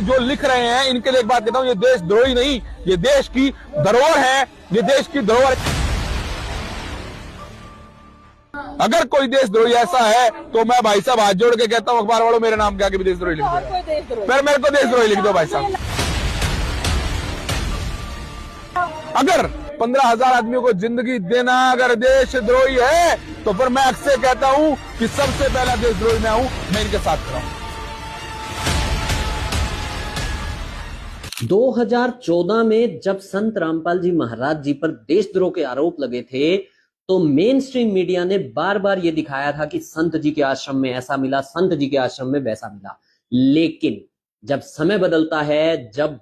जो लिख रहे हैं इनके लिए एक बात कहता हूं, ये देशद्रोही नहीं, ये देश की धरोहर है, ये देश की धरोहर। अगर कोई देशद्रोही ऐसा है तो मैं भाई साहब हाथ जोड़ के कहता हूं, अखबार वालों मेरे नाम के आगे भी देशद्रोही लिख दो, फिर मेरे को देशद्रोही लिख दो भाई साहब। अगर 15,000 आदमियों को जिंदगी देना अगर देशद्रोही है तो फिर मैं अक्सर कहता हूं कि सबसे पहला देशद्रोही मैं हूं, मैं इनके साथ खड़ा हूं। 2014 में जब संत रामपाल जी महाराज जी पर देशद्रोह के आरोप लगे थे तो मेन स्ट्रीम मीडिया ने बार बार यह दिखाया था कि संत जी के आश्रम में ऐसा मिला, संत जी के आश्रम में वैसा मिला। लेकिन जब समय बदलता है, जब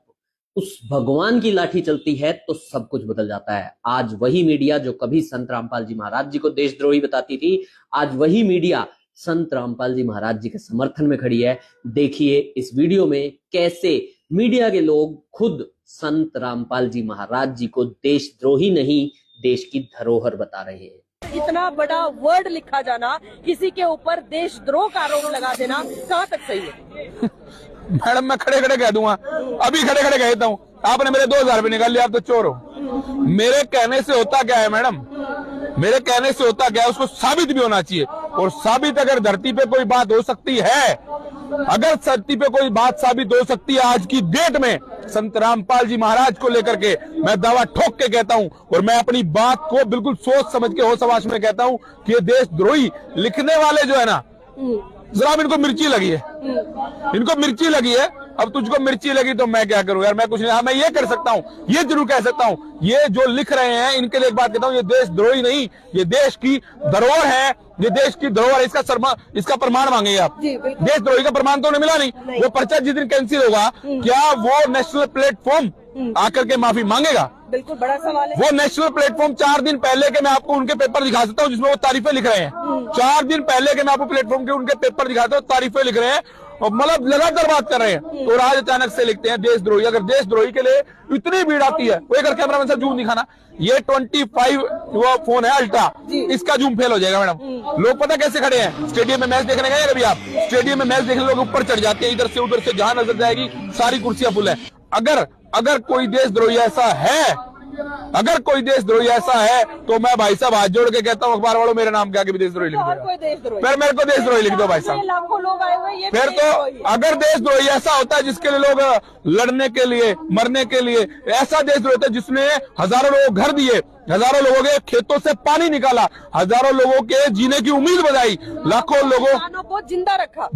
उस भगवान की लाठी चलती है तो सब कुछ बदल जाता है। आज वही मीडिया जो कभी संत रामपाल जी महाराज जी को देशद्रोही बताती थी, आज वही मीडिया संत रामपाल जी महाराज जी के समर्थन में खड़ी है। देखिए इस वीडियो में कैसे मीडिया के लोग खुद संत रामपाल जी महाराज जी को देशद्रोही नहीं, देश की धरोहर बता रहे हैं। इतना बड़ा वर्ड लिखा जाना, किसी के ऊपर देशद्रोह का आरोप लगा देना कहां तक सही है? मैडम मैं खड़े खड़े कह दूंगा, अभी खड़े खड़े कहता हूं, आपने मेरे 2,000 रुपये निकाल लिया, आप तो चोर हो। मेरे कहने से होता क्या है मैडम, मेरे कहने से होता क्या है, उसको साबित भी होना चाहिए। और साबित अगर धरती पे कोई बात हो सकती है, अगर धरती पे कोई बात साबित हो सकती है आज की डेट में संत रामपाल जी महाराज को लेकर के, मैं दावा ठोक के कहता हूं और मैं अपनी बात को बिल्कुल सोच समझ के होश हवास में कहता हूं कि ये देशद्रोही लिखने वाले जो है ना, जरा इनको मिर्ची लगी है, इनको मिर्ची लगी है। अब तुझको मिर्ची लगी तो मैं क्या करूं यार, मैं कुछ नहीं। हाँ मैं ये कर सकता हूं, ये जरूर कह सकता हूं, ये जो लिख रहे हैं इनके लिए एक बात कहता हूं, ये देशद्रोही नहीं, ये देश की धरोहर है, ये देश की धरोहर। इसका प्रमाण मांगे आप, देशद्रोही का प्रमाण तो उन्हें मिला नहीं। वो पर्चा जिस दिन कैंसिल होगा, क्या वो नेशनल प्लेटफॉर्म आकर के माफी मांगेगा? बिल्कुल बड़ा सवाल है। वो नेशनल प्लेटफॉर्म 4 दिन पहले के मैं आपको उनके पेपर दिखा सकता हूँ जिसमें वो तारीफें लिख रहे हैं। 4 दिन पहले के मैं आपको प्लेटफॉर्म के उनके पेपर दिखाता हूँ, तारीफें लिख रहे हैं और मतलब लगातार बात कर रहे हैं। और आज अचानक से लिखते हैं देशद्रोही। अगर देशद्रोही के लिए इतनी भीड़ आती है, वो अगर कैमरामैन साहब जूम दिखाना, ये 25 वो फोन है अल्ट्रा, इसका जूम फेल हो जाएगा मैडम। लोग पता कैसे खड़े हैं, स्टेडियम में मैच देखने गए कभी आप? स्टेडियम में मैच देखने लोग ऊपर चढ़ जाते हैं, इधर से उधर से, जहां नजर जाएगी सारी कुर्सियां फुल है। अगर कोई देशद्रोही ऐसा है, अगर कोई देशद्रोही ऐसा है तो मैं भाई साहब हाथ जोड़ के कहता हूं, अखबार वालों मेरे नाम के आगे भी देशद्रोही लिख दो, फिर मेरे को देशद्रोही लिख दो भाई साहब। लाखों लोग आए हुए, फिर तो अगर देशद्रोही ऐसा होता है जिसके लिए लोग लड़ने के लिए, मरने के लिए, ऐसा देशद्रोही होता है जिसने हजारों लोगों को घर दिए, हजारों लोगों के खेतों से पानी निकाला, हजारों लोगों के जीने की उम्मीद बधाई, लाखों लोगों को जिंदा रखा।